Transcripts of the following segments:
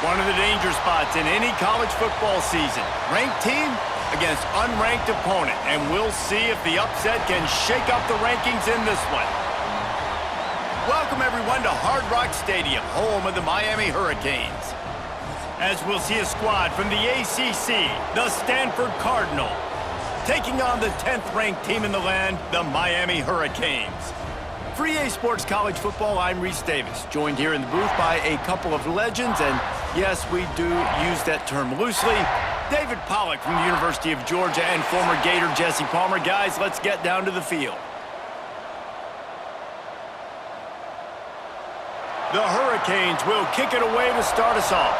One of the danger spots in any college football season. Ranked team against unranked opponent. And we'll see if the upset can shake up the rankings in this one. Welcome, everyone, to Hard Rock Stadium, home of the Miami Hurricanes. As we'll see a squad from the ACC, the Stanford Cardinal, taking on the 10th-ranked team in the land, the Miami Hurricanes. For EA Sports College Football, I'm Reese Davis, joined here in the booth by a couple of legends, and yes, we do use that term loosely. David Pollack from the University of Georgia and former Gator Jesse Palmer. Guys, let's get down to the field. The Hurricanes will kick it away to start us off.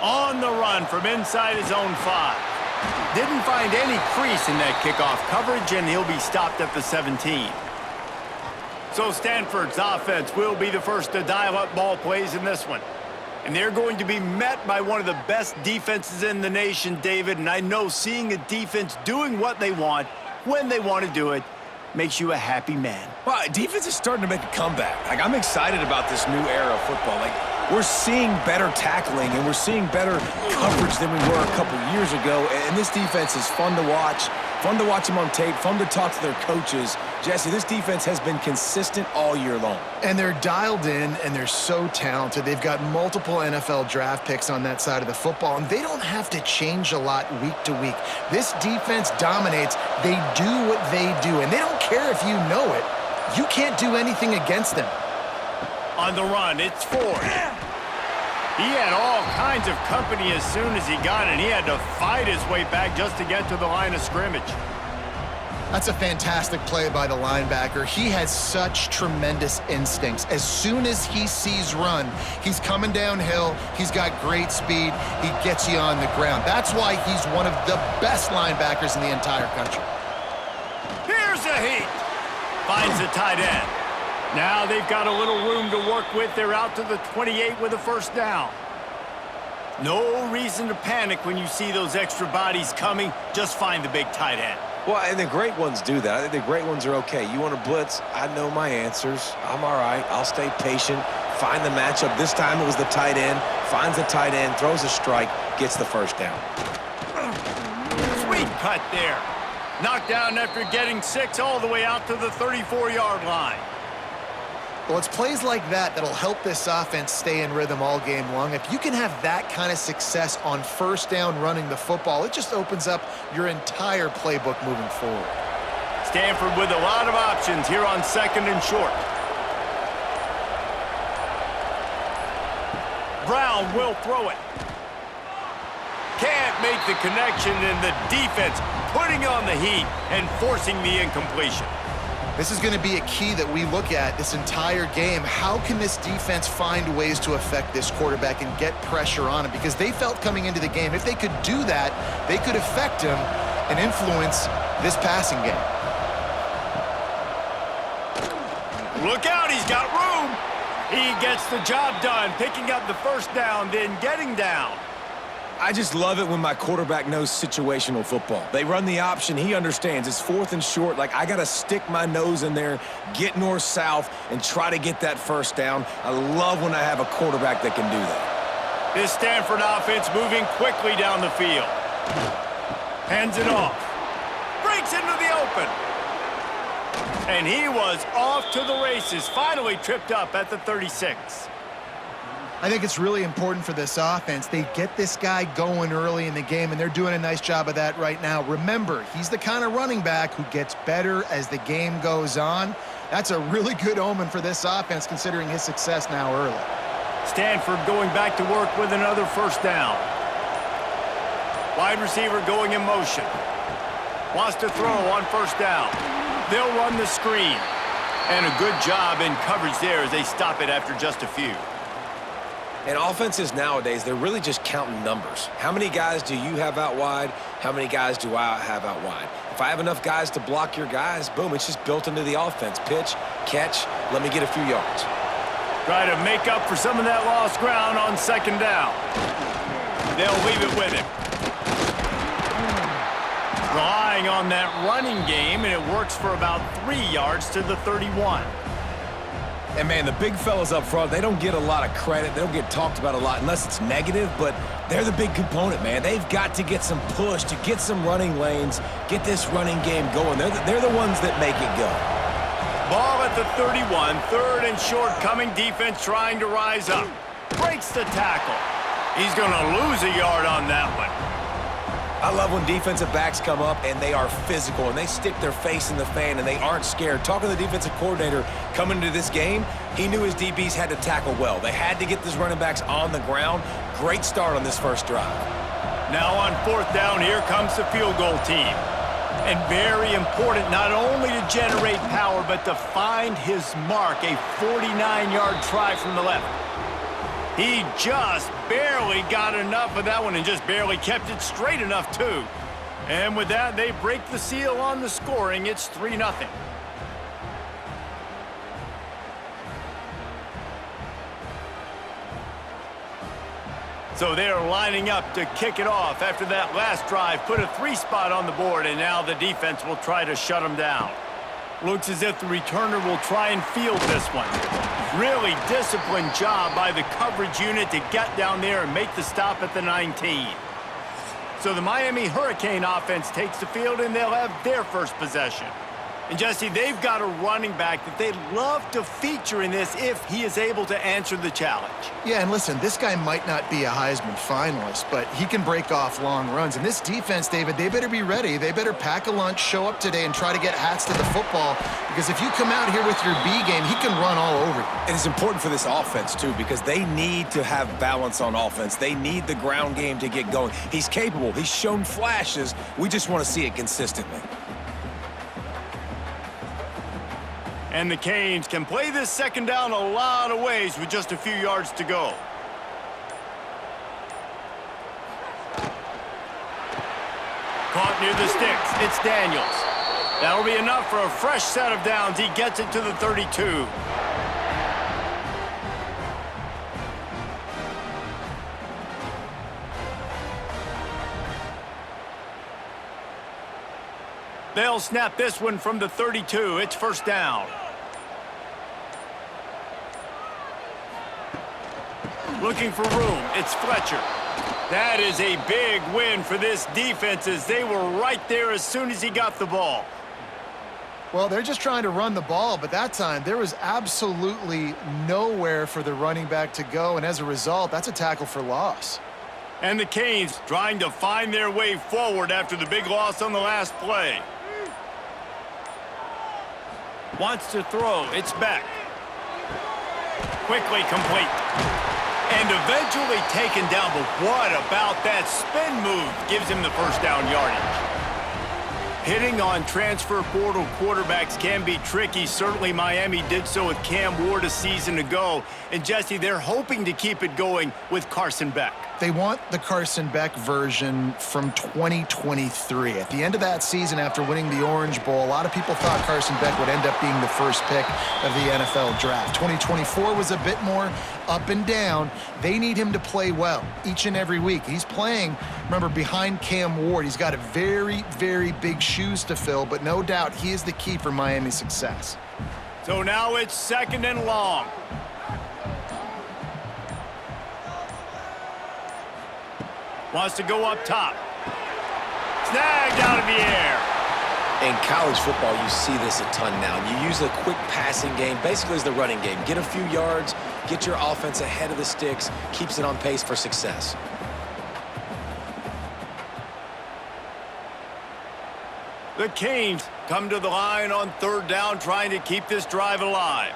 On the run from inside his own 5. Didn't find any crease in that kickoff coverage, and he'll be stopped at the 17. So Stanford's offense will be the first to dial up ball plays in this one. And they're going to be met by one of the best defenses in the nation, David. And I know seeing a defense doing what they want, when they want to do it, makes you a happy man. Well, defense is starting to make a comeback. I'm excited about this new era of football. We're seeing better tackling, and we're seeing better coverage than we were a couple years ago. And this defense is fun to watch them on tape, fun to talk to their coaches. Jesse, this defense has been consistent all year long. And they're dialed in, and they're so talented. They've got multiple NFL draft picks on that side of the football, and they don't have to change a lot week to week. This defense dominates. They do what they do, and they don't care if you know it. You can't do anything against them. On the run, it's Ford. He had all kinds of company as soon as he got it. He had to fight his way back just to get to the line of scrimmage. That's a fantastic play by the linebacker. He has such tremendous instincts. As soon as he sees run, he's coming downhill. He's got great speed. He gets you on the ground. That's why he's one of the best linebackers in the entire country. Here's a heat. Finds the tight end. Now they've got a little room to work with. They're out to the 28 with a first down. No reason to panic when you see those extra bodies coming. Just find the big tight end. Well, and the great ones do that. I think the great ones are okay. You want to blitz? I know my answers. I'm all right. I'll stay patient. Find the matchup. This time it was the tight end. Finds the tight end, throws a strike, gets the first down. Sweet cut there. Knocked down after getting 6 all the way out to the 34-yard line. Well, it's plays like that that'll help this offense stay in rhythm all game long. If you can have that kind of success on first down running the football, it just opens up your entire playbook moving forward. Stanford with a lot of options here on 2nd and short. Brown will throw it. Can't make the connection, and the defense putting on the heat and forcing the incompletion. This is going to be a key that we look at this entire game. How can this defense find ways to affect this quarterback and get pressure on him? Because they felt coming into the game, if they could do that, they could affect him and influence this passing game. Look out, he's got room. He gets the job done, picking up the first down, then getting down. I just love it when my quarterback knows situational football. They run the option. He understands. It's 4th and short. I got to stick my nose in there, get north-south, and try to get that first down. I love when I have a quarterback that can do that. This Stanford offense moving quickly down the field. Hands it off. Breaks into the open. And he was off to the races. Finally tripped up at the 36. I think it's really important for this offense. They get this guy going early in the game, and they're doing a nice job of that right now. Remember, he's the kind of running back who gets better as the game goes on. That's a really good omen for this offense, considering his success now early. Stanford going back to work with another first down. Wide receiver going in motion. Wants to throw on first down. They'll run the screen. And a good job in coverage there as they stop it after just a few. And offenses nowadays, they're really just counting numbers. How many guys do you have out wide? How many guys do I have out wide? If I have enough guys to block your guys, boom, it's just built into the offense. Pitch, catch, let me get a few yards. Try to make up for some of that lost ground on 2nd down. They'll leave it with him. Relying on that running game, and it works for about 3 yards to the 31. And, man, the big fellas up front, they don't get a lot of credit. They don't get talked about a lot unless it's negative, but they're the big component, man. They've got to get some push, to get some running lanes, get this running game going. They're the ones that make it go. Ball at the 31, 3rd and short, coming defense trying to rise up. Breaks the tackle. He's going to lose a yard on that one. I love when defensive backs come up and they are physical and they stick their face in the fan and they aren't scared. Talking to the defensive coordinator coming into this game, he knew his DBs had to tackle well. They had to get these running backs on the ground. Great start on this first drive. Now on 4th down, here comes the field goal team. And very important not only to generate power, but to find his mark, a 49-yard try from the left. He just barely got enough of that one and just barely kept it straight enough, too. And with that, they break the seal on the scoring. It's 3-0. So they're lining up to kick it off after that last drive. Put a 3 spot on the board, and now the defense will try to shut them down. Looks as if the returner will try and field this one. Really disciplined job by the coverage unit to get down there and make the stop at the 19. So the Miami Hurricane offense takes the field, and they'll have their first possession. And, Jesse, they've got a running back that they'd love to feature in this if he is able to answer the challenge. Yeah, and listen, this guy might not be a Heisman finalist, but he can break off long runs. And this defense, David, they better be ready. They better pack a lunch, show up today, and try to get hats to the football. Because if you come out here with your B game, he can run all over you. And it's important for this offense, too, because they need to have balance on offense. They need the ground game to get going. He's capable. He's shown flashes. We just want to see it consistently. And the Canes can play this second down a lot of ways with just a few yards to go. Caught near the sticks. It's Daniels. That'll be enough for a fresh set of downs. He gets it to the 32. They'll snap this one from the 32. It's first down. Looking for room. It's Fletcher. That is a big win for this defense as they were right there as soon as he got the ball. Well, they're just trying to run the ball, but that time there was absolutely nowhere for the running back to go, and as a result, that's a tackle for loss. And the Canes trying to find their way forward after the big loss on the last play. Wants to throw. It's Beck. Quickly complete. And eventually taken down, but what about that spin move? Gives him the first down yardage. Hitting on transfer portal quarterbacks can be tricky. Certainly Miami did so with Cam Ward a season ago. And Jesse, they're hoping to keep it going with Carson Beck. They want the Carson Beck version from 2023. At the end of that season, after winning the Orange Bowl, a lot of people thought Carson Beck would end up being the first pick of the NFL draft. 2024 was a bit more up and down. They need him to play well each and every week. He's playing, remember, behind Cam Ward. He's got a very, very big shoes to fill, but no doubt he is the key for Miami's success. So now it's 2nd and long. Wants to go up top. Snagged out of the air. In college football, you see this a ton now. You use the quick passing game, basically as the running game. Get a few yards, get your offense ahead of the sticks, keeps it on pace for success. The Canes come to the line on 3rd down, trying to keep this drive alive.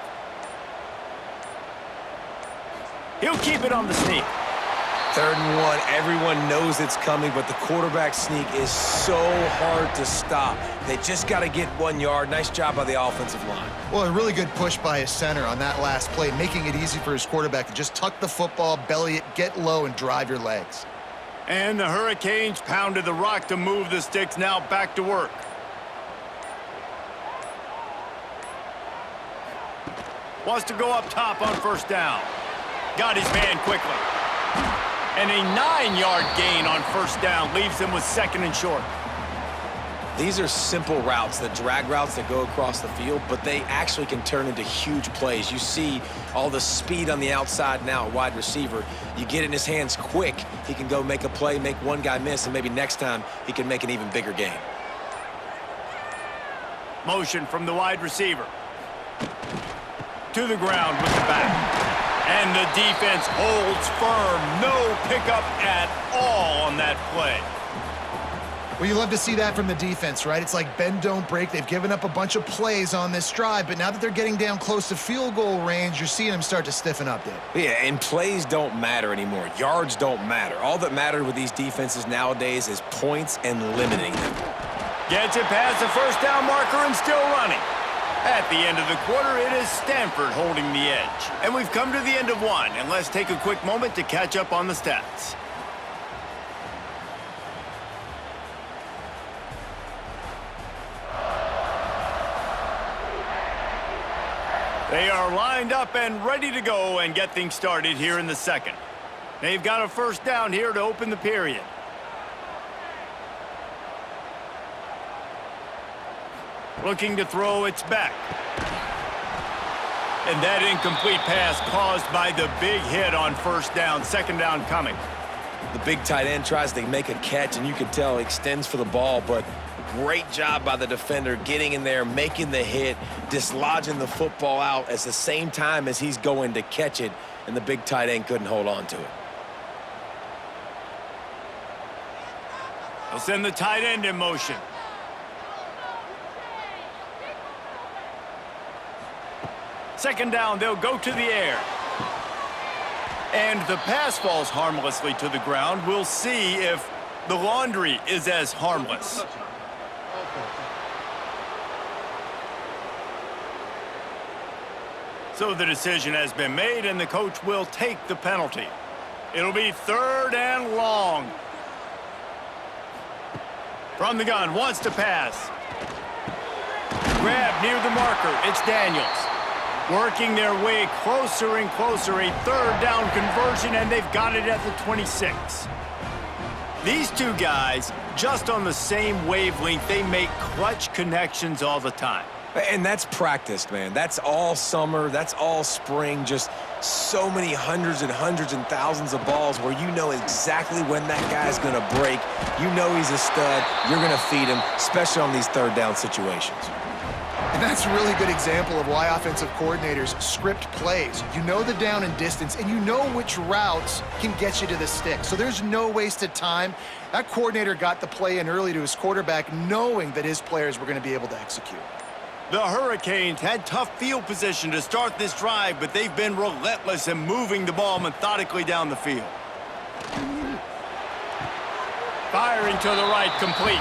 He'll keep it on the sneak. 3rd and 1, everyone knows it's coming, but the quarterback sneak is so hard to stop. They just got to get 1 yard. Nice job by the offensive line. Well, a really good push by his center on that last play, making it easy for his quarterback to just tuck the football, belly it, get low, and drive your legs. And the Hurricanes pounded the rock to move the sticks. Now back to work. Wants to go up top on 1st down. Got his man quickly. And a 9-yard gain on 1st down leaves him with 2nd and short. These are simple routes, the drag routes that go across the field, but they actually can turn into huge plays. You see all the speed on the outside now at wide receiver. You get it in his hands quick, he can go make a play, make one guy miss, and maybe next time he can make an even bigger gain. Motion from the wide receiver. To the ground with the back. And the defense holds firm. No pickup at all on that play. Well, you love to see that from the defense, right? It's like bend, don't break. They've given up a bunch of plays on this drive, but now that they're getting down close to field goal range, you're seeing them start to stiffen up, Dave. Yeah, and plays don't matter anymore. Yards don't matter. All that matters with these defenses nowadays is points and limiting them. Gets it past the first down marker and still running. At the end of the quarter, it is Stanford holding the edge. And we've come to the end of one, and let's take a quick moment to catch up on the stats. They are lined up and ready to go and get things started here in the second. They've got a first down here to open the period. Looking to throw, it's back. And that incomplete pass caused by the big hit on first down. Second down coming. The big tight end tries to make a catch, and you can tell he extends for the ball, but great job by the defender getting in there, making the hit, dislodging the football out at the same time as he's going to catch it, and the big tight end couldn't hold on to it. They'll send the tight end in motion. Second down, they'll go to the air. And the pass falls harmlessly to the ground. We'll see if the laundry is as harmless. So the decision has been made, and the coach will take the penalty. It'll be third and long. From the gun, wants to pass. Grab near the marker. It's Daniels. Working their way closer and closer. A third down conversion, and they've got it at the 26. These two guys, just on the same wavelength, they make clutch connections all the time. And that's practiced, man. That's all summer. That's all spring. Just so many hundreds and thousands of balls where you know exactly when that guy's going to break. You know he's a stud. You're going to feed him, especially on these third down situations. And that's a really good example of why offensive coordinators script plays. You know the down and distance, and you know which routes can get you to the stick. So there's no wasted time. That coordinator got the play in early to his quarterback, knowing that his players were going to be able to execute. The Hurricanes had tough field position to start this drive, but they've been relentless in moving the ball methodically down the field. Firing to the right, complete.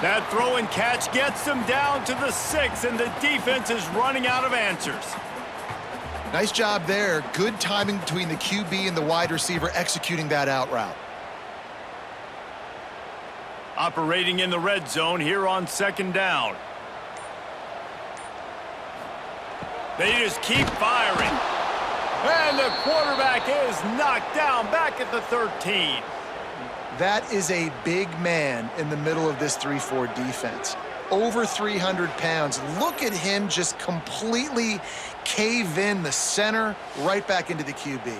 That throw and catch gets them down to the 6, and the defense is running out of answers. Nice job there. Good timing between the QB and the wide receiver executing that out route. Operating in the red zone here on second down. They just keep firing. And the quarterback is knocked down back at the 13. That is a big man in the middle of this 3-4 defense. Over 300 pounds. Look at him just completely cave in the center, right back into the QB.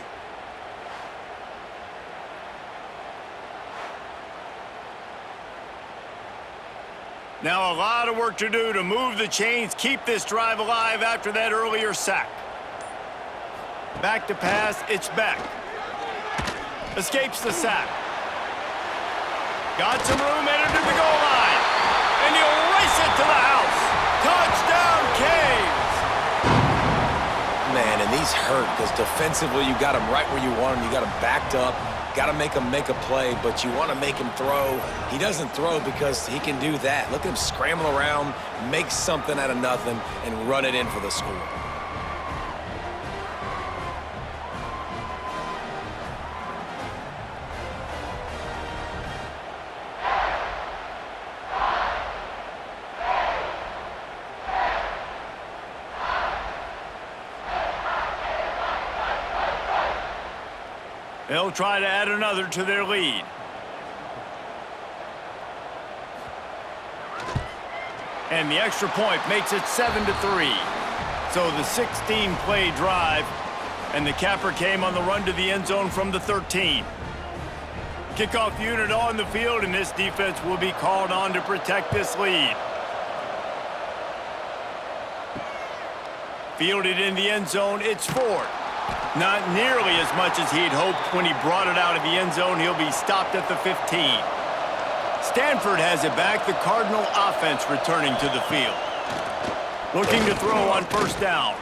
Now a lot of work to do to move the chains, keep this drive alive after that earlier sack. Back to pass, it's back. Escapes the sack. Got some room, entered to the goal line. And he'll race it to the house. Touchdown, Canes! Man, and these hurt because defensively you got them right where you want them. You got them backed up. Got to make him make a play, but you want to make him throw. He doesn't throw because he can do that. Look at him scramble around, make something out of nothing, and run it in for the score. They'll try to add another to their lead. And the extra point makes it 7-3. So the 16-play drive, and the capper came on the run to the end zone from the 13. Kickoff unit on the field, and this defense will be called on to protect this lead. Fielded in the end zone, it's Ford. Not nearly as much as he'd hoped when he brought it out of the end zone. He'll be stopped at the 15. Stanford has it back, the Cardinal offense returning to the field. Looking to throw on first down.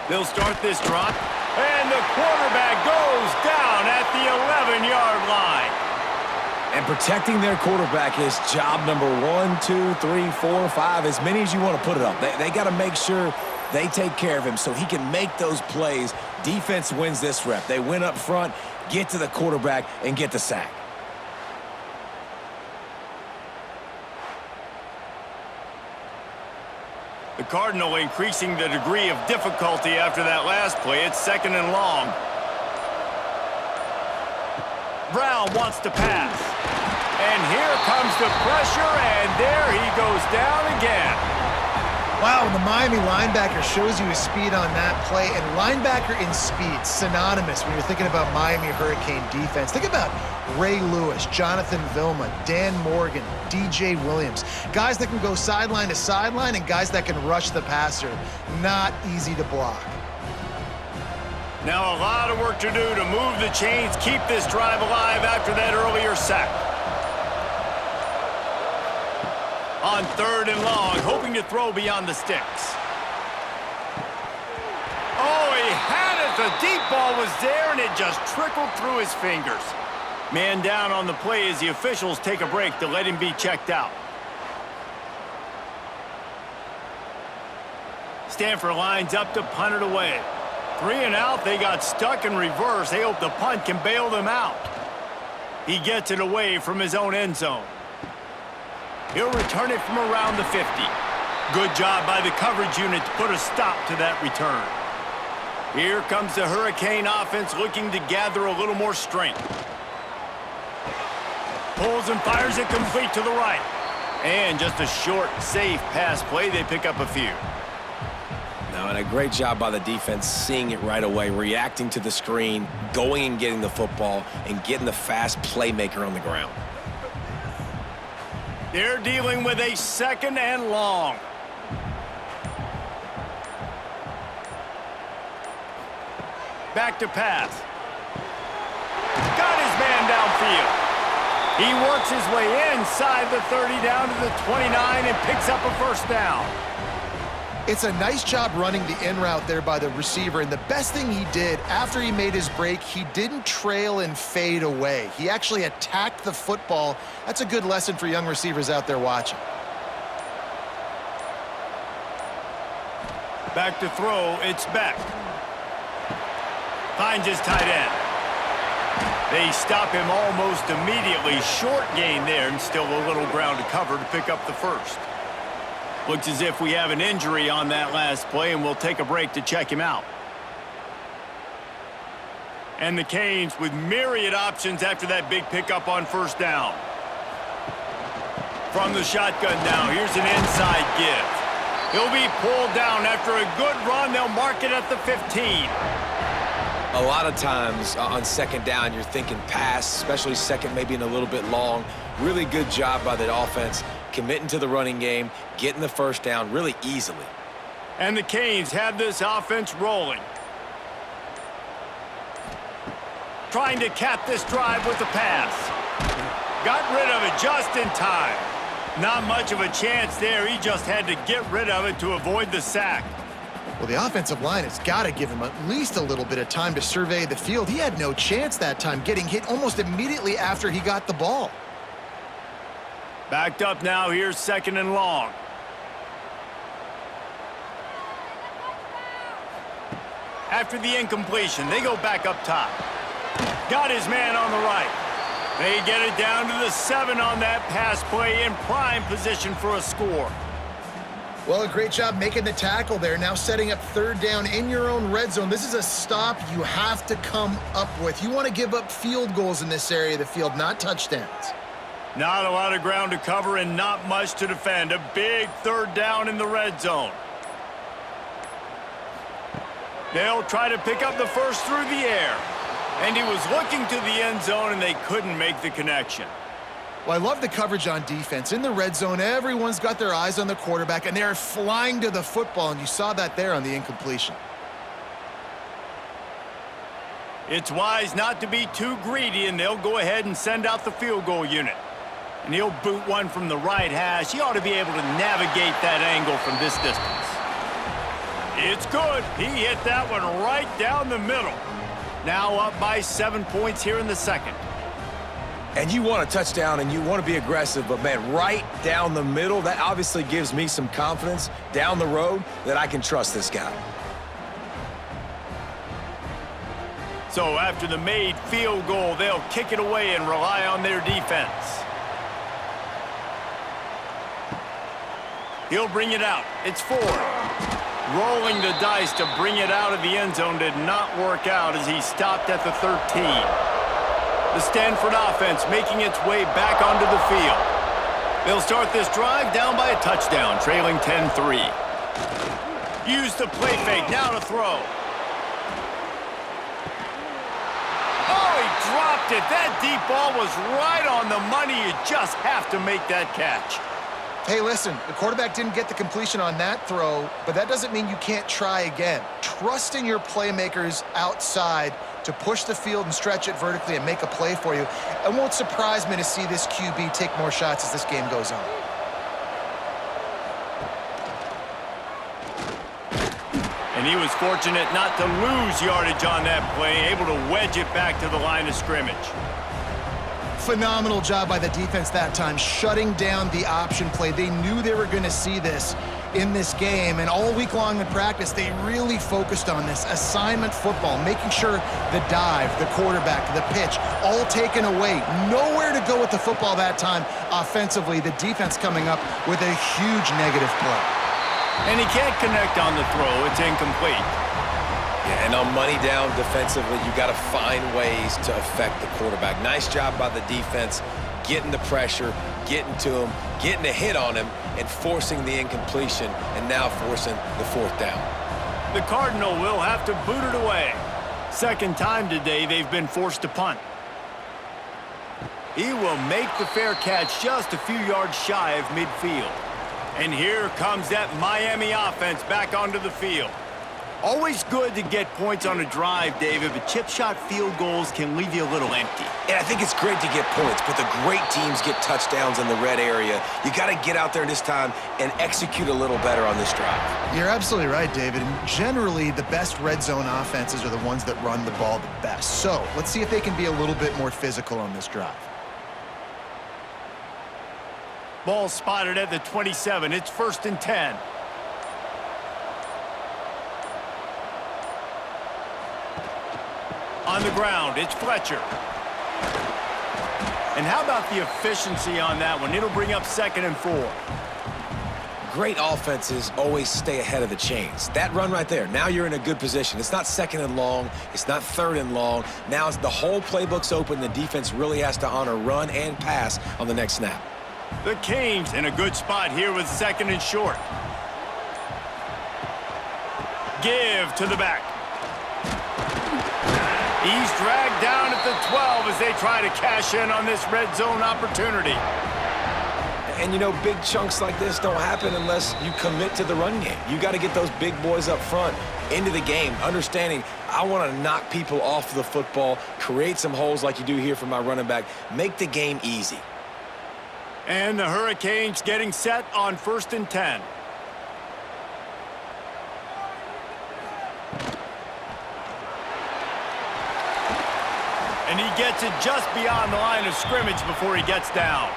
They'll start this drop, and the quarterback goes down at the 11-yard line. And protecting their quarterback is job number 1, 2, 3, 4, 5, as many as you want to put it up. They got to make sure they take care of him so he can make those plays. Defense wins this rep. They win up front, get to the quarterback, and get the sack. The Cardinal increasing the degree of difficulty after that last play. It's 2nd and long. Brown wants to pass. And here comes the pressure, and there he goes down again. Wow, the Miami linebacker shows you his speed on that play, and linebacker in speed, synonymous when you're thinking about Miami Hurricane defense. Think about Ray Lewis, Jonathan Vilma, Dan Morgan, DJ Williams. Guys that can go sideline to sideline and guys that can rush the passer. Not easy to block. Now a lot of work to do to move the chains, keep this drive alive after that earlier sack. On 3rd and long, hoping to throw beyond the sticks. Oh, he had it. The deep ball was there, and it just trickled through his fingers. Man down on the play as the officials take a break to let him be checked out. Stanford lines up to punt it away. 3 and out, they got stuck in reverse. They hope the punt can bail them out. He gets it away from his own end zone. He'll return it from around the 50. Good job by the coverage unit to put a stop to that return. Here comes the Hurricane offense looking to gather a little more strength. Pulls and fires it complete to the right. And just a short, safe pass play. They pick up a few. Now, and a great job by the defense seeing it right away, reacting to the screen, going and getting the football, and getting the fast playmaker on the ground. They're dealing with a 2nd and long. Back to pass. Got his man downfield. He works his way inside the 30 down to the 29 and picks up a first down. It's a nice job running the in route there by the receiver, and the best thing he did after he made his break, he didn't trail and fade away. He actually attacked the football. That's a good lesson for young receivers out there watching. Back to throw, it's Beck. Finds his tight end. They stop him almost immediately. Short gain there, and still a little ground to cover to pick up the first. Looks as if we have an injury on that last play, and we'll take a break to check him out. And the Canes with myriad options after that big pickup on first down. From the shotgun now, here's an inside give. He'll be pulled down after a good run. They'll mark it at the 15. A lot of times on 2nd down, you're thinking pass, especially 2nd, maybe in a little bit long. Really good job by the offense, committing to the running game, getting the first down really easily. And the Canes have this offense rolling. Trying to cap this drive with the pass. Got rid of it just in time. Not much of a chance there. He just had to get rid of it to avoid the sack. Well, the offensive line has got to give him at least a little bit of time to survey the field. He had no chance that time, getting hit almost immediately after he got the ball. Backed up now, here's 2nd and long. After the incompletion, they go back up top. Got his man on the right. They get it down to the 7 on that pass play, in prime position for a score. Well, a great job making the tackle there. Now setting up 3rd down in your own red zone. This is a stop you have to come up with. You want to give up field goals in this area of the field, not touchdowns. Not a lot of ground to cover and not much to defend. A big third down in the red zone. They'll try to pick up the first through the air. And he was looking to the end zone, and they couldn't make the connection. Well, I love the coverage on defense. In the red zone, everyone's got their eyes on the quarterback, and they're flying to the football, and you saw that there on the incompletion. It's wise not to be too greedy, and they'll go ahead and send out the field goal unit. And he'll boot one from the right hash. He ought to be able to navigate that angle from this distance. It's good. He hit that one right down the middle. Now up by 7 points here in the second. And you want a touchdown and you want to be aggressive, but man, right down the middle, that obviously gives me some confidence down the road that I can trust this guy. So after the made field goal, they'll kick it away and rely on their defense. He'll bring it out. It's 4. Rolling the dice to bring it out of the end zone did not work out as he stopped at the 13. The Stanford offense making its way back onto the field. They'll start this drive down by a touchdown, trailing 10-3. Use the play fake, now to throw. Oh, he dropped it. That deep ball was right on the money. You just have to make that catch. Hey, listen, the quarterback didn't get the completion on that throw, but that doesn't mean you can't try again. Trust in your playmakers outside to push the field and stretch it vertically and make a play for you. It won't surprise me to see this QB take more shots as this game goes on. And he was fortunate not to lose yardage on that play, able to wedge it back to the line of scrimmage. Phenomenal job by the defense that time, shutting down the option play. They knew they were going to see this in this game, and all week long in practice, they really focused on this assignment football, making sure the dive, the quarterback, the pitch, all taken away. Nowhere to go with the football that time offensively. The defense coming up with a huge negative play. And he can't connect on the throw. It's incomplete. Yeah, and on money down defensively, you got to find ways to affect the quarterback. Nice job by the defense, getting the pressure, getting to him, getting a hit on him, and forcing the incompletion, and now forcing the 4th down. The Cardinal will have to boot it away. Second time today they've been forced to punt. He will make the fair catch just a few yards shy of midfield. And here comes that Miami offense back onto the field. Always good to get points on a drive, David, but chip shot field goals can leave you a little empty. And I think it's great to get points, but the great teams get touchdowns in the red area. You got to get out there this time and execute a little better on this drive. You're absolutely right, David. And generally, the best red zone offenses are the ones that run the ball the best. So let's see if they can be a little bit more physical on this drive. Ball spotted at the 27. It's 1st and 10. On the ground, it's Fletcher. And how about the efficiency on that one? It'll bring up 2nd and 4. Great offenses always stay ahead of the chains. That run right there, now you're in a good position. It's not 2nd and long. It's not 3rd and long. Now the whole playbook's open. The defense really has to honor run and pass on the next snap. The Canes in a good spot here with 2nd and short. Give to the back. He's dragged down at the 12 as they try to cash in on this red zone opportunity. And, you know, big chunks like this don't happen unless you commit to the run game. You got to get those big boys up front into the game, understanding I want to knock people off the football, create some holes like you do here for my running back, make the game easy. And the Hurricanes getting set on 1st and 10. And he gets it just beyond the line of scrimmage before he gets down.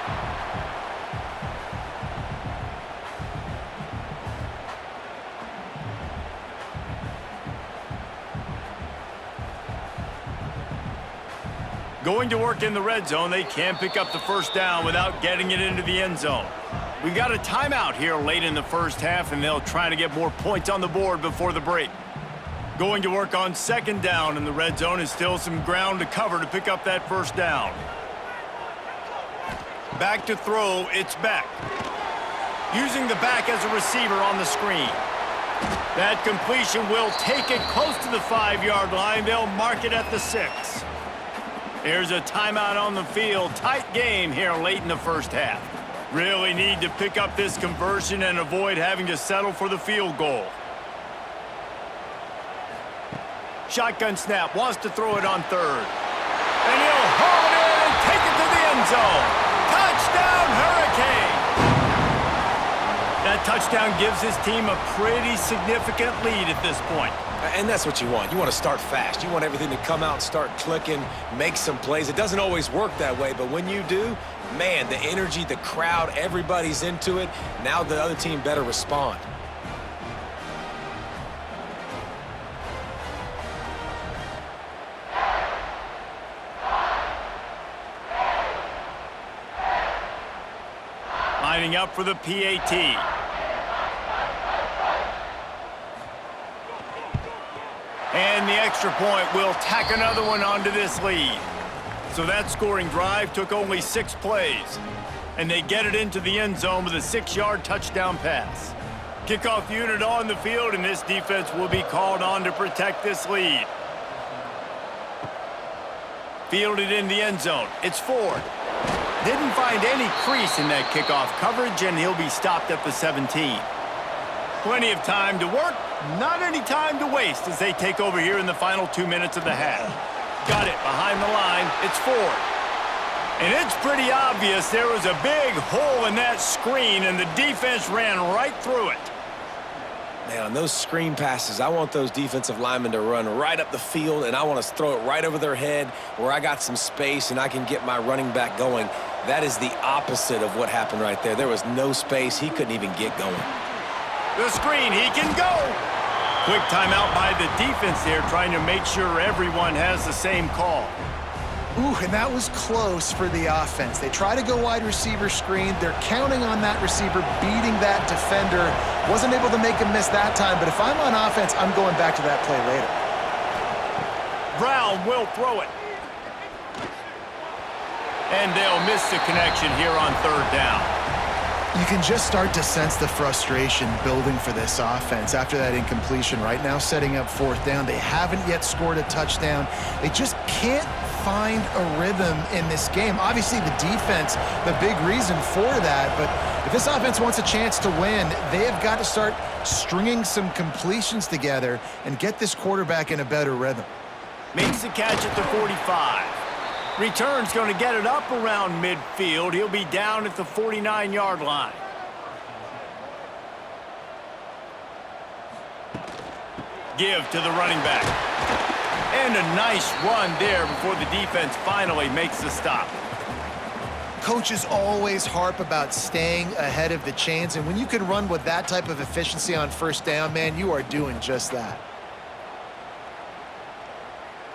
Going to work in the red zone, they can't pick up the 1st down without getting it into the end zone. We've got a timeout here late in the first half, and they'll try to get more points on the board before the break. Going to work on 2nd down in the red zone is still some ground to cover to pick up that 1st down. Back to throw, it's Beck. Using the back as a receiver on the screen. That completion will take it close to the 5-yard line. They'll mark it at the 6. Here's a timeout on the field. Tight game here late in the first half. Really need to pick up this conversion and avoid having to settle for the field goal. Shotgun snap, wants to throw it on third. And he'll haul it in and take it to the end zone. Touchdown, Hurricane! That touchdown gives his team a pretty significant lead at this point. And that's what you want. You want to start fast. You want everything to come out and start clicking, make some plays. It doesn't always work that way, but when you do, man, the energy, the crowd, everybody's into it. Now the other team better respond. Lining up for the PAT. And the extra point will tack another one onto this lead. So that scoring drive took only 6 plays. And they get it into the end zone with a 6-yard touchdown pass. Kickoff unit on the field, and this defense will be called on to protect this lead. Fielded in the end zone. It's Ford. Didn't find any crease in that kickoff coverage, and he'll be stopped at the 17. Plenty of time to work, not any time to waste as they take over here in the final 2 minutes of the half. Got it behind the line, it's Ford. And it's pretty obvious there was a big hole in that screen, and the defense ran right through it. Man, on those screen passes, I want those defensive linemen to run right up the field, and I want to throw it right over their head where I got some space and I can get my running back going. That is the opposite of what happened right there. There was no space. He couldn't even get going. The screen, he can go. Quick timeout by the defense there, trying to make sure everyone has the same call. Ooh, and that was close for the offense. They try to go wide receiver screen. They're counting on that receiver beating that defender. Wasn't able to make him miss that time, but if I'm on offense, I'm going back to that play later. Brown will throw it. And they'll miss the connection here on third down. You can just start to sense the frustration building for this offense after that incompletion. Right now, setting up fourth down. They haven't yet scored a touchdown. They just can't find a rhythm in this game. Obviously, the defense, the big reason for that. But if this offense wants a chance to win, they have got to start stringing some completions together and get this quarterback in a better rhythm. Makes the catch at the 45. Return's going to get it up around midfield. He'll be down at the 49-yard line. Give to the running back. And a nice run there before the defense finally makes the stop. Coaches always harp about staying ahead of the chains, and when you can run with that type of efficiency on first down, man, you are doing just that.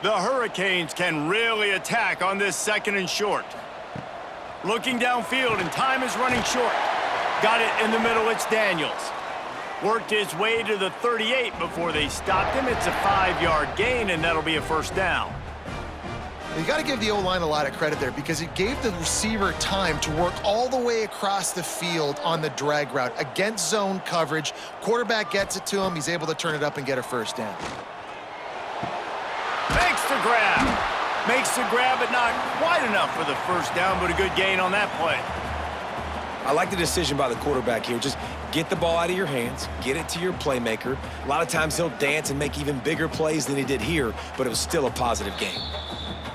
The Hurricanes can really attack on this 2nd and short. Looking downfield, and time is running short. Got it in the middle, it's Daniels. Worked his way to the 38 before they stopped him. It's a 5-yard gain, and that'll be a first down. You got to give the O-line a lot of credit there because it gave the receiver time to work all the way across the field on the drag route against zone coverage. Quarterback gets it to him. He's able to turn it up and get a first down. Makes the grab. Makes the grab, but not quite enough for the first down, but a good gain on that play. I like the decision by the quarterback here. Just get the ball out of your hands, get it to your playmaker. A lot of times he'll dance and make even bigger plays than he did here, but it was still a positive game.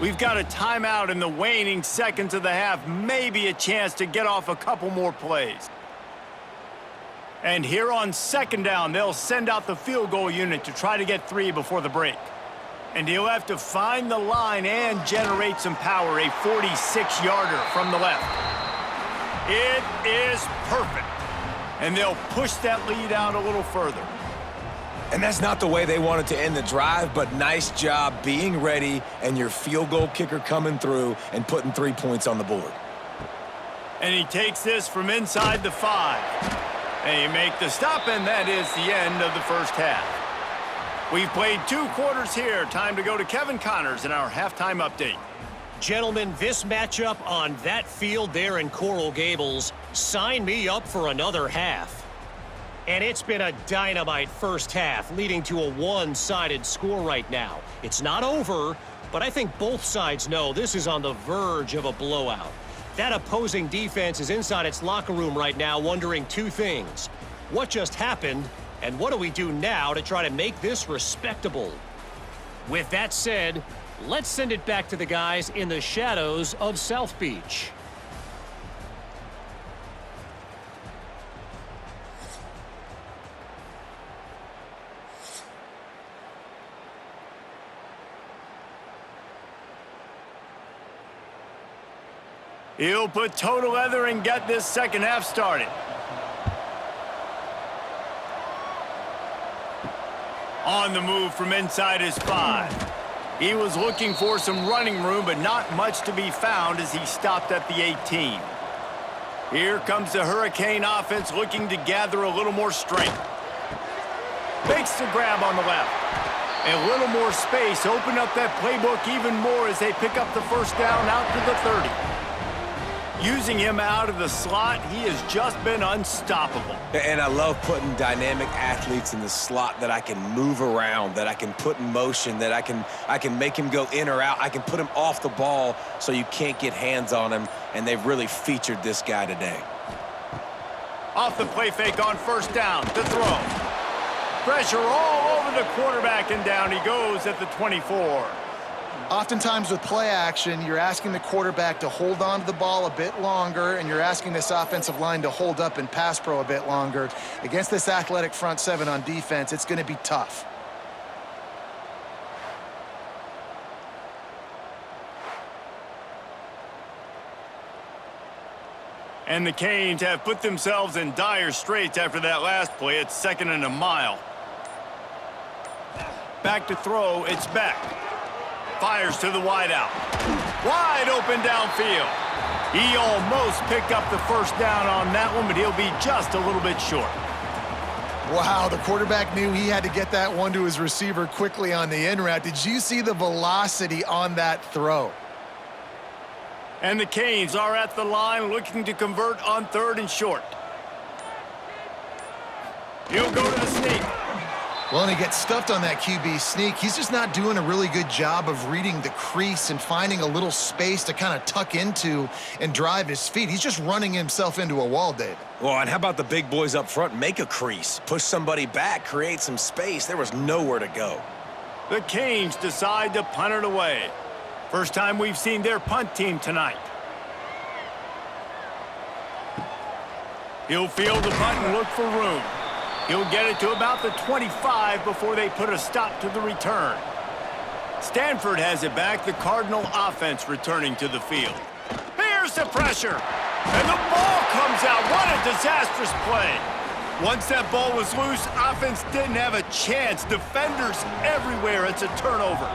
We've got a timeout in the waning seconds of the half, maybe a chance to get off a couple more plays. And here on 2nd down, they'll send out the field goal unit to try to get 3 before the break. And he'll have to find the line and generate some power, a 46-yarder from the left. It is perfect. And they'll push that lead out a little further. And that's not the way they wanted to end the drive, but nice job being ready and your field goal kicker coming through and putting 3 points on the board. And he takes this from inside the 5. They make the stop, and that is the end of the first half. We've played 2 quarters here. Time to go to Kevin Connors in our halftime update. Gentlemen, this matchup on that field there in Coral Gables, sign me up for another half. And it's been a dynamite first half, leading to a one-sided score right now. It's not over, but I think both sides know this is on the verge of a blowout. That opposing defense is inside its locker room right now wondering two things. What just happened, and what do we do now to try to make this respectable? With that said, let's send it back to the guys in the shadows of South Beach. He'll put toe to leather and get this second half started. On the move from inside his 5. He was looking for some running room, but not much to be found as he stopped at the 18. Here comes the Hurricane offense looking to gather a little more strength. Makes the grab on the left. A little more space, open up that playbook even more as they pick up the first down out to the 30. Using him out of the slot, he has just been unstoppable. And I love putting dynamic athletes in the slot that I can move around, that I can put in motion, that I can make him go in or out. I can put him off the ball so you can't get hands on him, and they've really featured this guy today. Off the play fake on first down, to throw. Pressure all over the quarterback, and down he goes at the 24. Oftentimes with play action, you're asking the quarterback to hold on to the ball a bit longer, and you're asking this offensive line to hold up in pass pro a bit longer. Against this athletic front seven on defense, it's going to be tough. And the Canes have put themselves in dire straits after that last play. It's 2nd and a mile. Back to throw, it's Beck. Fires to the wideout. Wide open downfield. He almost picked up the first down on that one, but he'll be just a little bit short. Wow, the quarterback knew he had to get that one to his receiver quickly on the in route. Did you see the velocity on that throw? And the Canes are at the line looking to convert on 3rd and short. He'll go to the sneak. Well, and he gets stuffed on that QB sneak. He's just not doing a really good job of reading the crease and finding a little space to kind of tuck into and drive his feet. He's just running himself into a wall, David. Well, and how about the big boys up front? Make a crease, push somebody back, create some space. There was nowhere to go. The Canes decide to punt it away. First time we've seen their punt team tonight. He'll field the punt and look for room. He'll get it to about the 25 before they put a stop to the return. Stanford has it back, the Cardinal offense returning to the field. Here's the pressure, and the ball comes out. What a disastrous play. Once that ball was loose, offense didn't have a chance. Defenders everywhere, it's a turnover.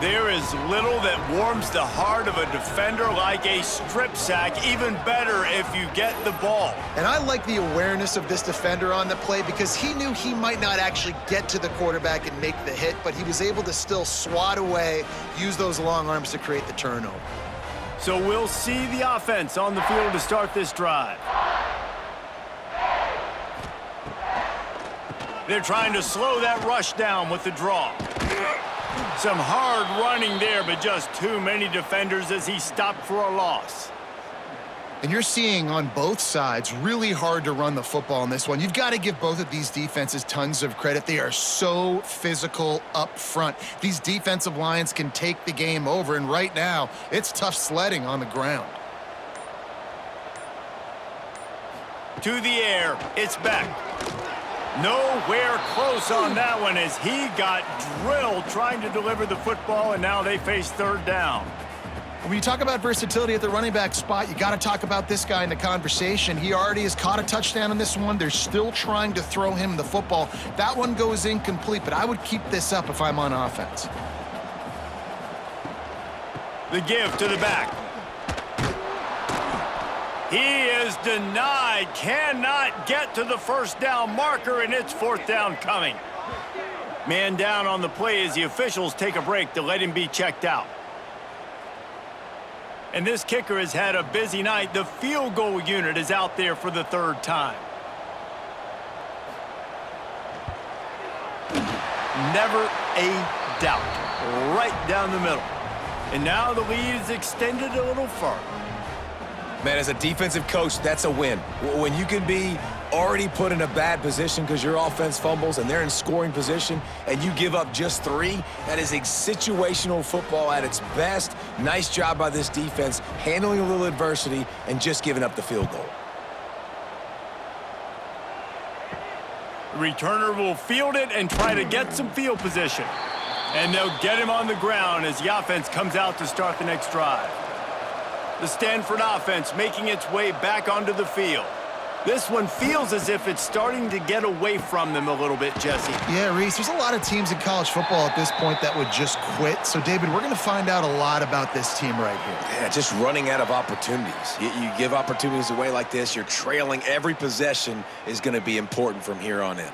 There is little that warms the heart of a defender like a strip sack, even better if you get the ball. And I like the awareness of this defender on the play because he knew he might not actually get to the quarterback and make the hit, but he was able to still swat away, use those long arms to create the turnover. So we'll see the offense on the field to start this drive. They're trying to slow that rush down with the draw. Some hard running there, but just too many defenders as he stopped for a loss. And you're seeing on both sides really hard to run the football in this one. You've got to give both of these defenses tons of credit. They are so physical up front. These defensive lines can take the game over, and right now, it's tough sledding on the ground. To the air, it's back. Nowhere close on that one as he got drilled trying to deliver the football, and now they face 3rd down. When you talk about versatility at the running back spot, you got to talk about this guy in the conversation. He already has caught a touchdown on this one. They're still trying to throw him the football. That one goes incomplete, but I would keep this up if I'm on offense. The give to the back. He is denied, cannot get to the first down marker, and it's 4th down coming. Man down on the play as the officials take a break to let him be checked out. And this kicker has had a busy night. The field goal unit is out there for the third time. Never a doubt. Right down the middle. And now the lead is extended a little further. Man, as a defensive coach, that's a win. When you can be already put in a bad position because your offense fumbles and they're in scoring position and you give up just 3, that is a situational football at its best. Nice job by this defense, handling a little adversity and just giving up the field goal. The returner will field it and try to get some field position. And they'll get him on the ground as the offense comes out to start the next drive. The Stanford offense making its way back onto the field. This one feels as if it's starting to get away from them a little bit, Jesse. Yeah, Reese, there's a lot of teams in college football at this point that would just quit. So, David, we're going to find out a lot about this team right here. Yeah, just running out of opportunities. You give opportunities away like this, you're trailing. Every possession is going to be important from here on in.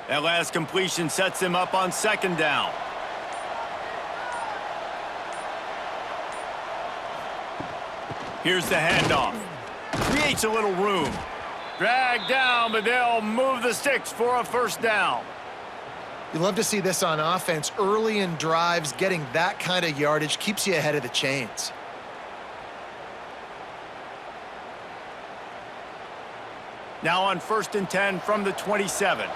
That last completion sets him up on second down. Here's the handoff. Creates a little room. Drag down, but they'll move the sticks for a first down. You love to see this on offense. Early in drives, getting that kind of yardage keeps you ahead of the chains. Now on 1st and 10 from the 27.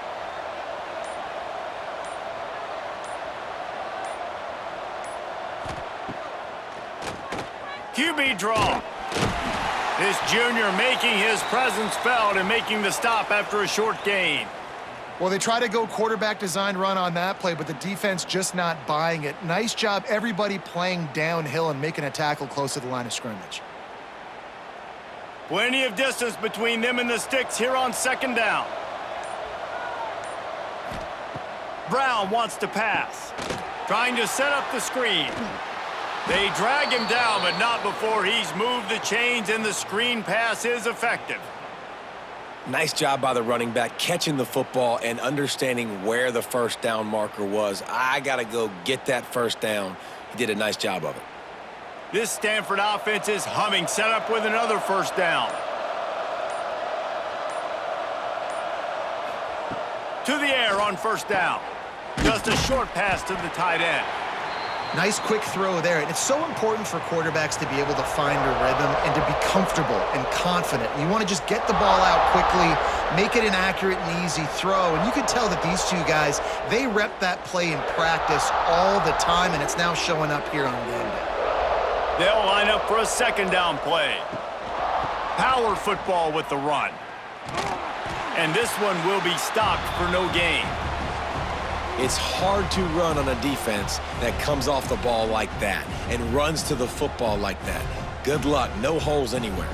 QB draw. This junior making his presence felt and making the stop after a short gain. Well, they try to go quarterback design run on that play, but the defense just not buying it. Nice job, everybody playing downhill and making a tackle close to the line of scrimmage. Plenty of distance between them and the sticks here on second down. Brown wants to pass. Trying to set up the screen. They drag him down, but not before he's moved the chains, and the screen pass is effective. Nice job by the running back, catching the football and understanding where the first down marker was. I got to go get that first down. He did a nice job of it. This Stanford offense is humming, set up with another first down. To the air on first down. Just a short pass to the tight end. Nice quick throw there. And it's so important for quarterbacks to be able to find a rhythm and to be comfortable and confident. You want to just get the ball out quickly, make it an accurate and easy throw. And you can tell that these two guys, they rep that play in practice all the time, and it's now showing up here on game day. They'll line up for a second down play. Power football with the run. And this one will be stopped for no gain. It's hard to run on a defense that comes off the ball like that and runs to the football like that. Good luck. No holes anywhere.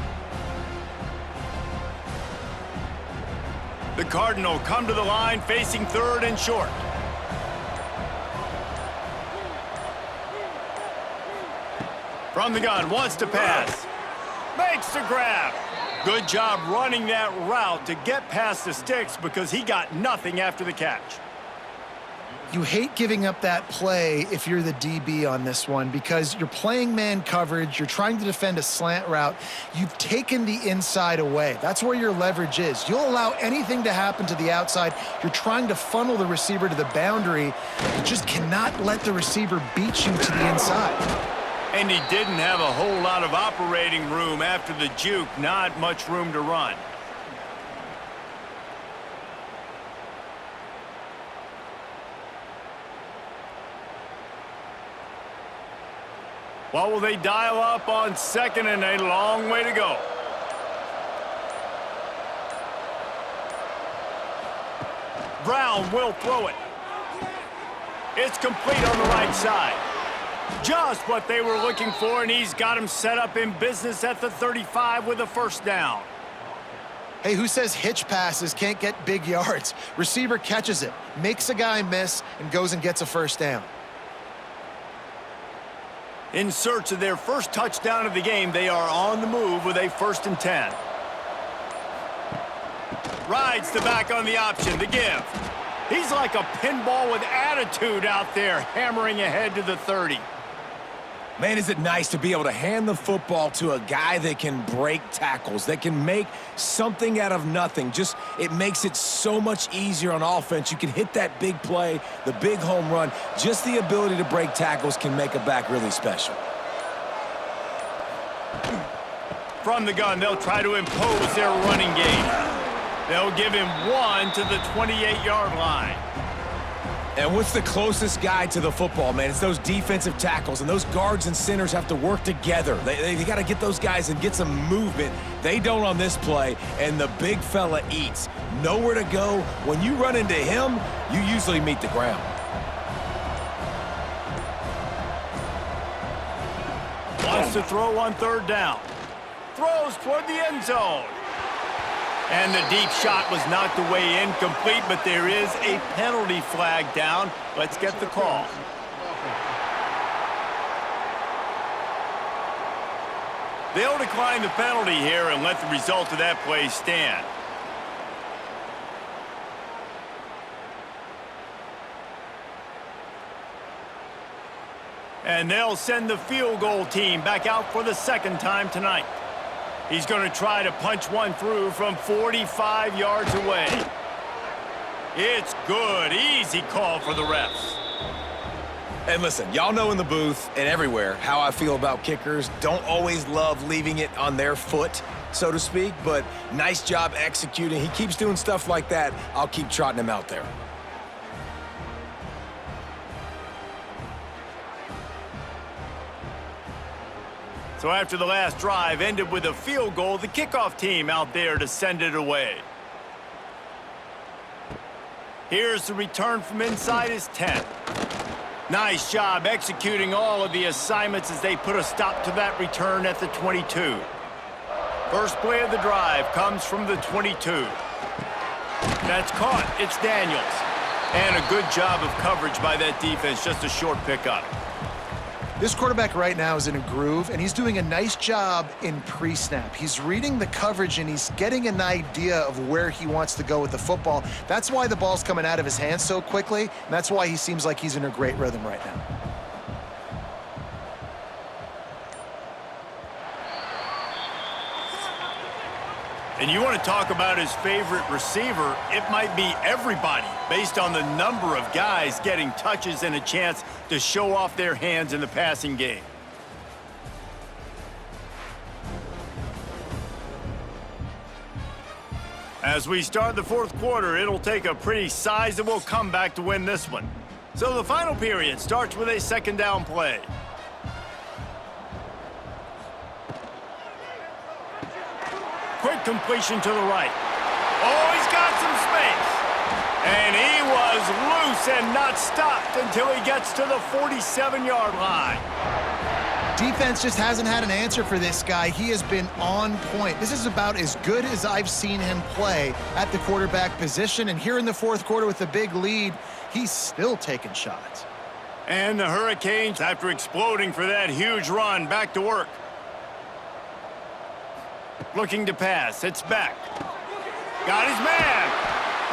The Cardinal come to the line facing third and short. From the gun, wants to pass. Makes the grab. Good job running that route to get past the sticks because he got nothing after the catch. You hate giving up that play if you're the DB on this one because you're playing man coverage, you're trying to defend a slant route, you've taken the inside away. That's where your leverage is. You'll allow anything to happen to the outside. You're trying to funnel the receiver to the boundary. You just cannot let the receiver beat you to the inside. And he didn't have a whole lot of operating room after the juke, not much room to run. What will they dial up on second and a long way to go? Brown will throw it. It's complete on the right side. Just what they were looking for, and he's got him set up in business at the 35 with a first down. Hey, who says hitch passes can't get big yards? Receiver catches it, makes a guy miss, and goes and gets a first down. In search of their first touchdown of the game, they are on the move with a 1st and 10. Rides the back on the option, the give. He's like a pinball with attitude out there, hammering ahead to the 30. Man, is it nice to be able to hand the football to a guy that can break tackles, that can make something out of nothing. Just, it makes it so much easier on offense. You can hit that big play, the big home run. Just the ability to break tackles can make a back really special. From the gun, they'll try to impose their running game. They'll give him 1 to the 28-yard line. And what's the closest guy to the football, man? It's those defensive tackles, and those guards and centers have to work together. They got to get those guys and get some movement. They don't on this play, and the big fella eats. Nowhere to go. When you run into him, you usually meet the ground. Wants to throw on 3rd down. Throws toward the end zone. And the deep shot was knocked away incomplete, but there is a penalty flag down. Let's get the call. They'll decline the penalty here and let the result of that play stand. And they'll send the field goal team back out for the 2nd time tonight. He's going to try to punch one through from 45 yards away. It's good. Easy call for the refs. And listen, y'all know in the booth and everywhere how I feel about kickers. Don't always love leaving it on their foot, so to speak, but nice job executing. He keeps doing stuff like that. I'll keep trotting him out there. So after the last drive ended with a field goal, the kickoff team out there to send it away. Here's the return from inside his 10. Nice job executing all of the assignments as they put a stop to that return at the 22. First play of the drive comes from the 22. That's caught. It's Daniels. And a good job of coverage by that defense, just a short pickup. This quarterback right now is in a groove, and he's doing a nice job in pre-snap. He's reading the coverage, and he's getting an idea of where he wants to go with the football. That's why the ball's coming out of his hands so quickly, and that's why he seems like he's in a great rhythm right now. And you want to talk about his favorite receiver, it might be everybody, based on the number of guys getting touches and a chance to show off their hands in the passing game. As we start the 4th quarter, it'll take a pretty sizable comeback to win this one. So the final period starts with a 2nd down play. Quick completion to the right. Oh, he's got some space. And he was loose and not stopped until he gets to the 47-yard line. Defense just hasn't had an answer for this guy. He has been on point. This is about as good as I've seen him play at the quarterback position. And here in the 4th quarter with the big lead, he's still taking shots. And the Hurricanes, after exploding for that huge run, back to work. Looking to pass. It's back. Got his man.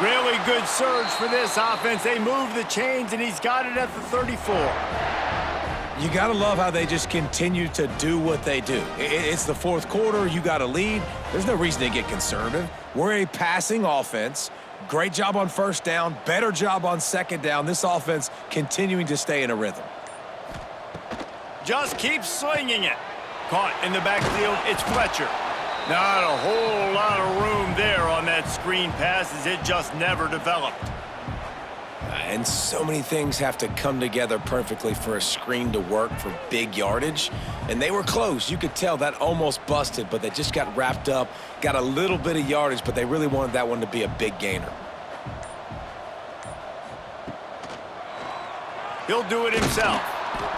Really good surge for this offense. They move the chains, and he's got it at the 34. You got to love how they just continue to do what they do. It's the 4th quarter. You got a lead. There's no reason to get conservative. We're a passing offense. Great job on 1st down. Better job on 2nd down. This offense continuing to stay in a rhythm. Just keep slinging it. Caught in the backfield. It's Fletcher. Not a whole lot of room there on that screen pass as it just never developed. And so many things have to come together perfectly for a screen to work for big yardage. And they were close. You could tell that almost busted, but they just got wrapped up, got a little bit of yardage, but they really wanted that one to be a big gainer. He'll do it himself.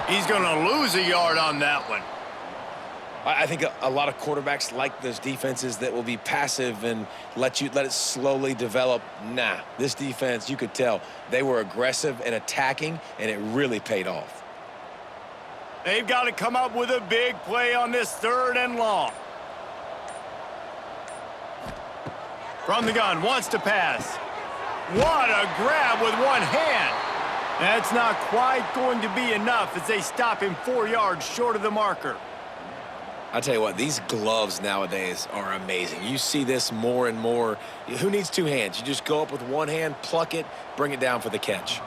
He's going to lose a yard on that one. I think a lot of quarterbacks like those defenses that will be passive and let it slowly develop. Nah, this defense, you could tell, they were aggressive and attacking, and it really paid off. They've got to come up with a big play on this 3rd and long. From the gun, wants to pass. What a grab with one hand. That's not quite going to be enough as they stop him 4 yards short of the marker. I tell you what, these gloves nowadays are amazing. You see this more and more. Who needs two hands? You just go up with one hand, pluck it, bring it down for the catch.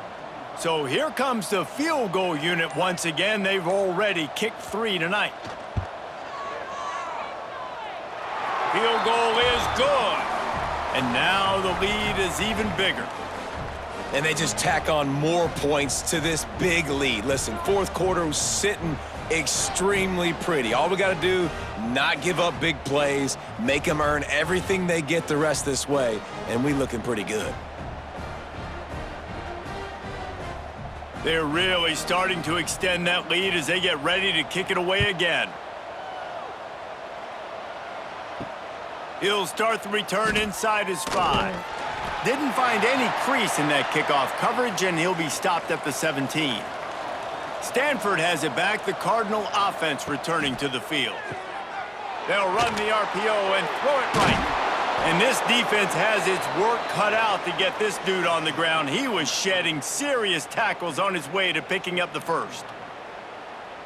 So here comes the field goal unit once again. They've already kicked 3 tonight. Field goal is good. And now the lead is even bigger. And they just tack on more points to this big lead. Listen, fourth quarter was sitting extremely pretty. All we got to do, not give up big plays, make them earn everything they get the rest this way, and we looking pretty good. They're really starting to extend that lead as they get ready to kick it away again. He'll start the return inside his 5. Didn't find any crease in that kickoff coverage, and he'll be stopped at the 17. Stanford has it back, the Cardinal offense returning to the field. They'll run the RPO and throw it right. And this defense has its work cut out to get this dude on the ground. He was shedding serious tackles on his way to picking up the first.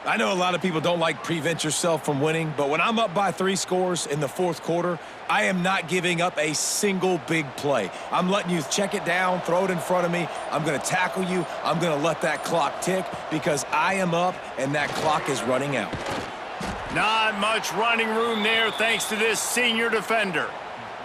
I know a lot of people don't like prevent yourself from winning, but when I'm up by 3 scores in the fourth quarter, I am not giving up a single big play. I'm letting you check it down, throw it in front of me. I'm going to tackle you. I'm going to let that clock tick because I am up and that clock is running out. Not much running room there thanks to this senior defender.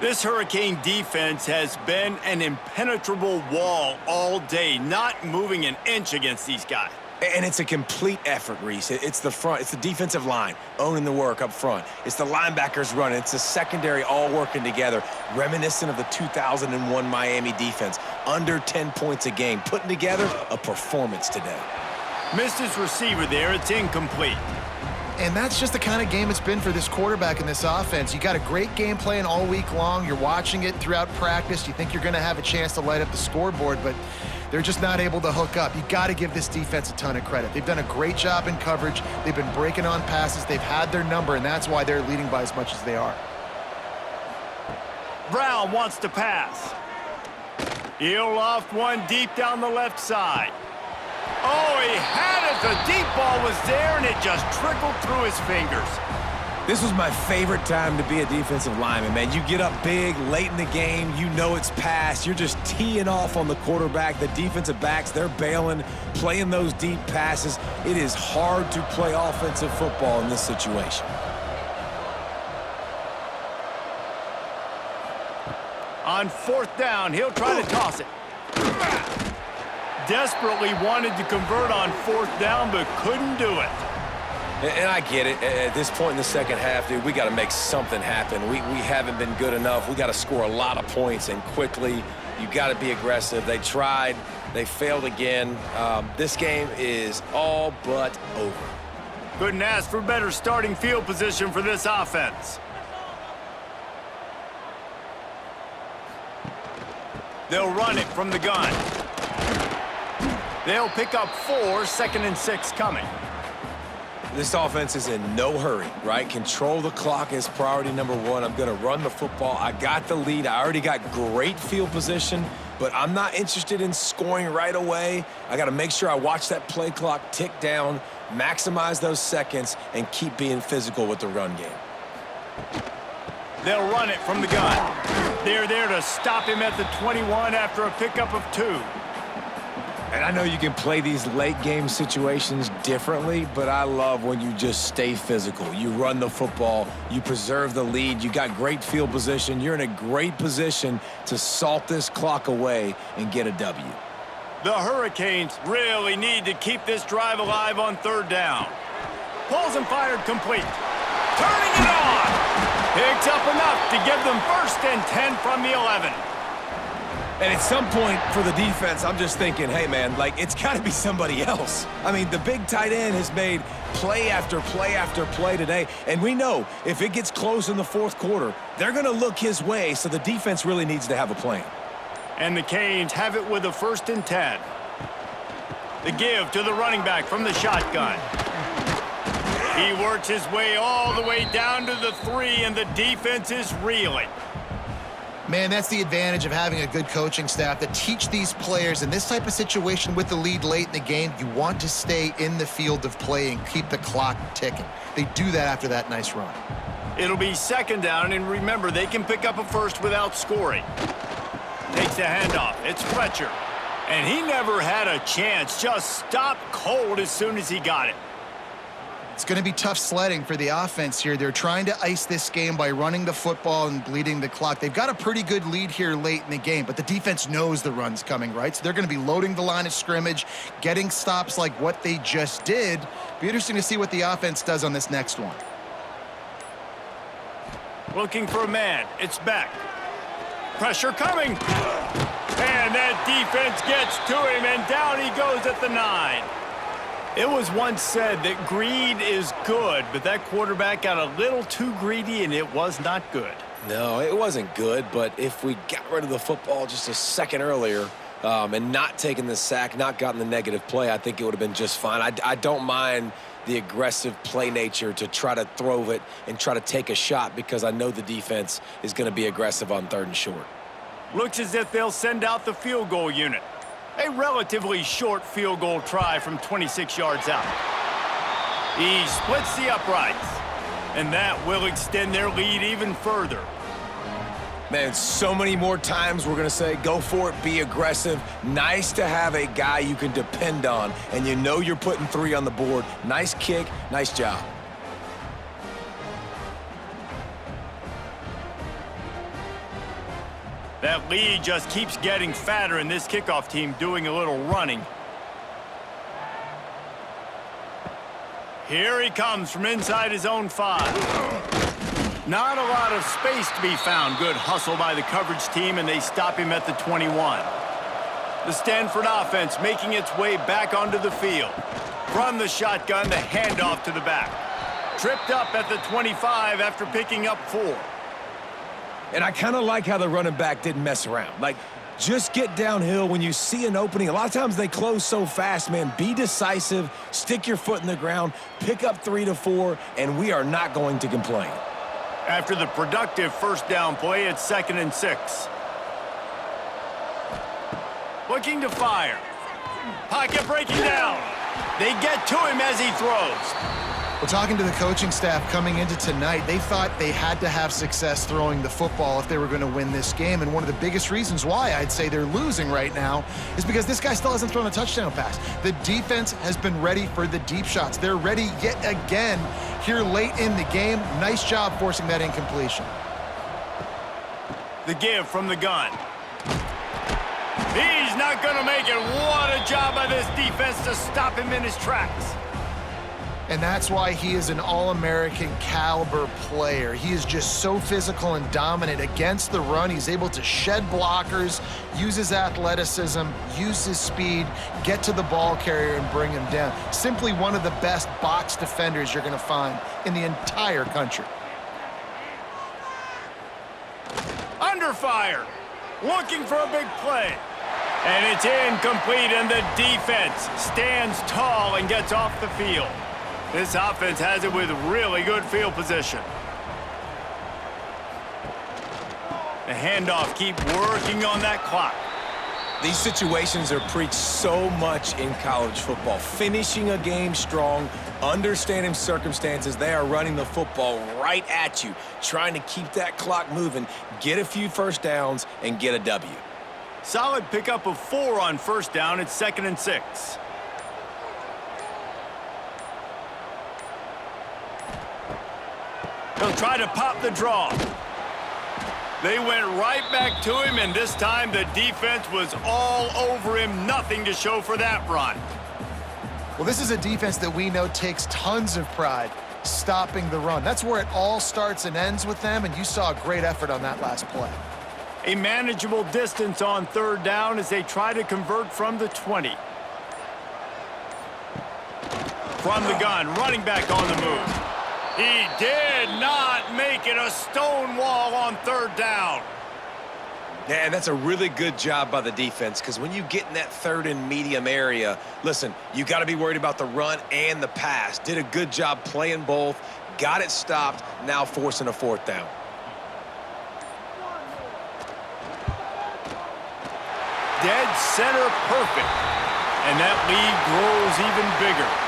This Hurricane defense has been an impenetrable wall all day, not moving an inch against these guys. And it's a complete effort, Reese. It's the front. It's the defensive line owning the work up front. It's the linebackers running. It's the secondary all working together, reminiscent of the 2001 Miami defense. Under 10 points a game, putting together a performance today. Missed his receiver there. It's incomplete. And that's just the kind of game it's been for this quarterback in this offense. You got a great game plan all week long. You're watching it throughout practice. You think you're going to have a chance to light up the scoreboard, but they're just not able to hook up. You got to give this defense a ton of credit. They've done a great job in coverage. They've been breaking on passes. They've had their number, and that's why they're leading by as much as they are. Brown wants to pass. He'll loft one deep down the left side. Oh, he had it. The deep ball was there, and it just trickled through his fingers. This was my favorite time to be a defensive lineman, man. You get up big, late in the game, you know it's past. You're just teeing off on the quarterback. The defensive backs, they're bailing, playing those deep passes. It is hard to play offensive football in this situation. On 4th down, he'll try to toss it. Desperately wanted to convert on 4th down, but couldn't do it. And I get it. At this point in the second half, dude, we got to make something happen. We haven't been good enough. We got to score a lot of points and quickly. You got to be aggressive. They tried. They failed again. This game is all but over. Couldn't ask for better starting field position for this offense. They'll run it from the gun. They'll pick up 4, 2nd and 6 coming. This offense is in no hurry, right? Control the clock is priority number 1. I'm going to run the football. I got the lead. I already got great field position, but I'm not interested in scoring right away. I got to make sure I watch that play clock tick down, maximize those seconds, and keep being physical with the run game. They'll run it from the gun. They're there to stop him at the 21 after a pickup of 2. And I know you can play these late game situations differently, but I love when you just stay physical. You run the football, you preserve the lead, you got great field position, you're in a great position to salt this clock away and get a W. The Hurricanes really need to keep this drive alive on 3rd down. Pulls and fired complete. Turning it on. Picks up enough to give them 1st and 10 from the 11. And at some point for the defense, I'm just thinking, hey, man, like, it's got to be somebody else. I mean, the big tight end has made play after play after play today. And we know if it gets close in the 4th quarter, they're going to look his way, so the defense really needs to have a plan. And the Canes have it with a 1st and 10. The give to the running back from the shotgun. He works his way all the way down to the 3, and the defense is reeling. Man, that's the advantage of having a good coaching staff that teach these players in this type of situation with the lead late in the game, you want to stay in the field of play and keep the clock ticking. They do that after that nice run. It'll be second down, and remember, they can pick up a first without scoring. Takes the handoff. It's Fletcher. And he never had a chance. Just stopped cold as soon as he got it. It's going to be tough sledding for the offense here. They're trying to ice this game by running the football and bleeding the clock. They've got a pretty good lead here late in the game, but the defense knows the run's coming, right? So they're going to be loading the line of scrimmage, getting stops like what they just did. Be interesting to see what the offense does on this next one. Looking for a man. It's back. Pressure coming. And that defense gets to him, and down he goes at the 9. It was once said that greed is good, but that quarterback got a little too greedy, and it was not good. No, it wasn't good, but if we got rid of the football just a second earlier and not taken the sack, not gotten the negative play, I think it would have been just fine. I don't mind the aggressive play nature to try to throw it and try to take a shot because I know the defense is going to be aggressive on 3rd and short. Looks as if they'll send out the field goal unit. A relatively short field goal try from 26 yards out. He splits the uprights, and that will extend their lead even further. Man, so many more times we're going to say, go for it, be aggressive. Nice to have a guy you can depend on, and you know you're putting 3 on the board. Nice kick, nice job. That lead just keeps getting fatter, and this kickoff team doing a little running. Here he comes from inside his own 5. Not a lot of space to be found. Good hustle by the coverage team, and they stop him at the 21. The Stanford offense making its way back onto the field. From the shotgun, the handoff to the back. Tripped up at the 25 after picking up 4. And I kind of like how the running back didn't mess around. Like, just get downhill when you see an opening. A lot of times they close so fast, man. Be decisive, stick your foot in the ground, pick up 3 to 4, and we are not going to complain. After the productive first down play, it's 2nd and 6. Looking to fire. Pocket breaking down. They get to him as he throws. Well, talking to the coaching staff coming into tonight, they thought they had to have success throwing the football if they were going to win this game. And one of the biggest reasons why I'd say they're losing right now is because this guy still hasn't thrown a touchdown pass. The defense has been ready for the deep shots. They're ready yet again here late in the game. Nice job forcing that incompletion. The give from the gun. He's not going to make it. What a job by this defense to stop him in his tracks. And that's why he is an All-American caliber player. He is just so physical and dominant against the run. He's able to shed blockers, use his athleticism, use his speed, get to the ball carrier and bring him down. Simply one of the best box defenders you're going to find in the entire country. Under fire, looking for a big play. And it's incomplete, and the defense stands tall and gets off the field. This offense has it with really good field position. The handoff, keep working on that clock. These situations are preached so much in college football. Finishing a game strong, understanding circumstances. They are running the football right at you, trying to keep that clock moving, get a few first downs, and get a W. Solid pickup of 4 on first down. It's 2nd and 6. He'll try to pop the draw. They went right back to him, and this time the defense was all over him. Nothing to show for that run. Well, this is a defense that we know takes tons of pride stopping the run. That's where it all starts and ends with them, and you saw a great effort on that last play. A manageable distance on 3rd down as they try to convert from the 20. From the gun, running back on the move. He did not make it. A stone wall on 3rd down. Yeah, that's a really good job by the defense, because when you get in that 3rd and medium area, listen, you got to be worried about the run and the pass. Did a good job playing both, got it stopped, now forcing a 4th down. dead center perfect. And that lead grows even bigger.